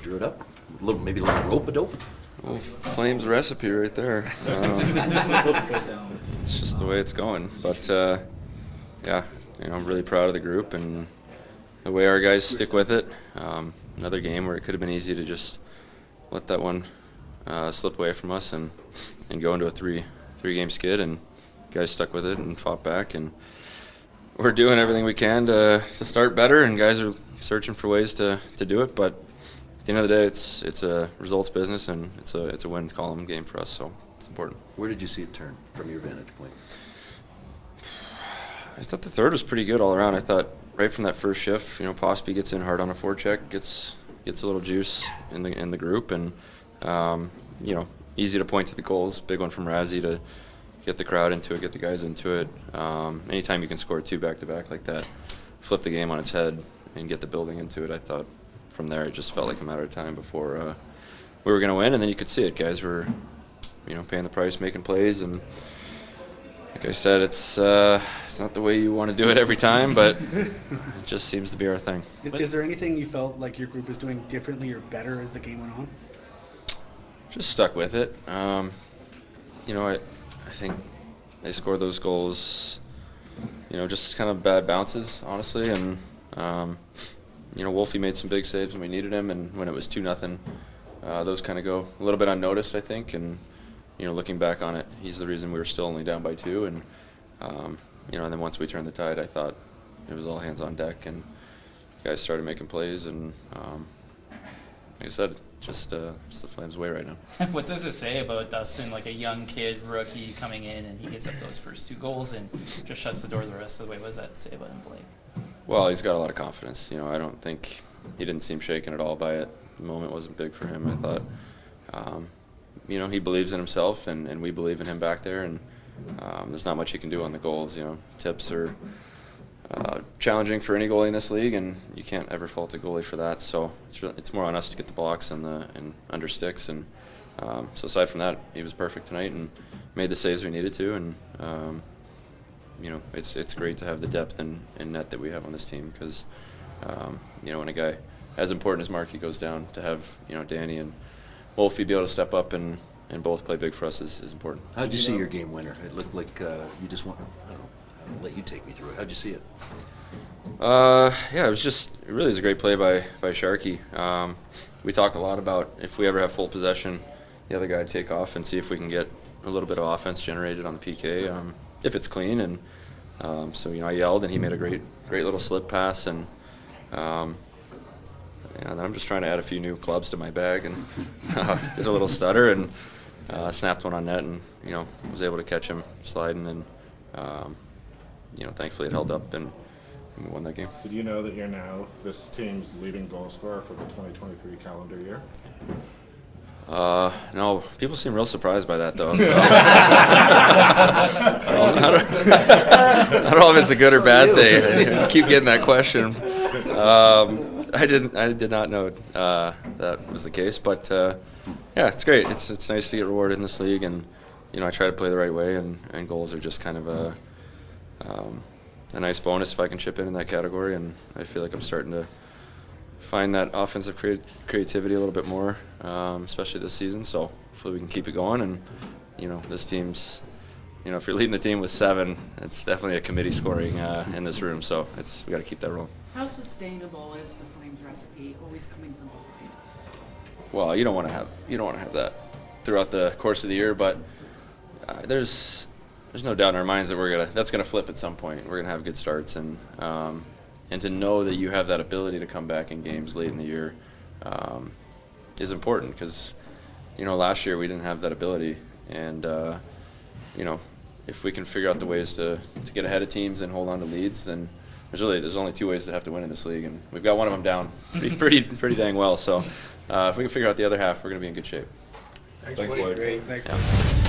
drew it up. Maybe a little rope-a-dope. Well, Flames recipe right there. It's just the way it's going. But yeah, I'm really proud of the group and the way our guys stick with it. Another game where it could have been easy to just let that one slip away from us and go into a three-game skid, and guys stuck with it and fought back, and we're doing everything we can to start better, and guys are searching for ways to do it, but at the end of the day, it's a results business, and it's a win column game for us, so it's important. Where did you see it turn from your vantage point? I thought the third was pretty good all around. I thought right from that first shift, Posby gets in hard on a forecheck, gets a little juice in the group, and easy to point to the goals. Big one from Razzie to get the crowd into it, get the guys into it. Anytime you can score 2 back-to-back like that, flip the game on its head and get the building into it, I thought from there it just felt like a matter of time before we were going to win, and then you could see it. Guys were, paying the price, making plays, and like I said, it's not the way you want to do it every time, but it just seems to be our thing. Is there anything you felt like your group was doing differently or better as the game went on? Just stuck with it. I think they scored those goals, just kind of bad bounces, honestly, and Wolfie made some big saves when we needed him, and when it was 2-0, those kind of go a little bit unnoticed, I think, and looking back on it, he's the reason we were still only down by 2, and and then once we turned the tide, I thought it was all hands on deck, and guys started making plays, and like I said, just the Flames' way right now. What does it say about Dustin, like a young kid, rookie coming in, and he gives up those first 2 goals and just shuts the door the rest of the way? What does that say about him, Blake? Well, he's got a lot of confidence. I don't think he didn't seem shaken at all by it. The moment wasn't big for him. I thought, he believes in himself, and we believe in him back there, and there's not much he can do on the goals. Tips are challenging for any goalie in this league, and you can't ever fault a goalie for that. So it's more on us to get the blocks and under sticks. And so aside from that, he was perfect tonight and made the saves we needed to. And it's great to have the depth in net that we have on this team, because when a guy as important as Markey goes down, to have Danny and Wolfie be able to step up and both play big for us is important. How did you see your game winner? It looked like you just want. I don't know. I'll let you take me through it. How'd you see it? Yeah, it really was a great play by Sharkey. We talk a lot about if we ever have full possession, the other guy to take off and see if we can get a little bit of offense generated on the PK, if it's clean. And so I yelled, and he made a great little slip pass, and then I'm just trying to add a few new clubs to my bag, and did a little stutter and snapped one on net, and was able to catch him sliding, and thankfully it held up, and we won that game. Did you know that you're now this team's leading goal scorer for the 2023 calendar year? No, people seem real surprised by that, though. I don't know if it's a good or bad thing. I keep getting that question. I did not know that was the case, but yeah, it's great. It's nice to get rewarded in this league, and I try to play the right way, and goals are just kind of a nice bonus if I can chip in that category, and I feel like I'm starting to find that offensive creativity a little bit more, especially this season. So hopefully we can keep it going, and this team's, if you're leading the team with 7, it's definitely a committee scoring in this room. So we got to keep that rolling. How sustainable is the Flames recipe, always coming from behind? Well, you don't want to have that throughout the course of the year, but there's no doubt in our minds that that's gonna flip at some point. We're gonna have good starts, and to know that you have that ability to come back in games late in the year is important, because last year we didn't have that ability, and if we can figure out the ways to get ahead of teams and hold on to leads, then there's only 2 ways to have to win in this league, and we've got one of them down pretty dang well. So if we can figure out the other half, we're gonna be in good shape. Thanks, Boyd. Thanks. Yeah.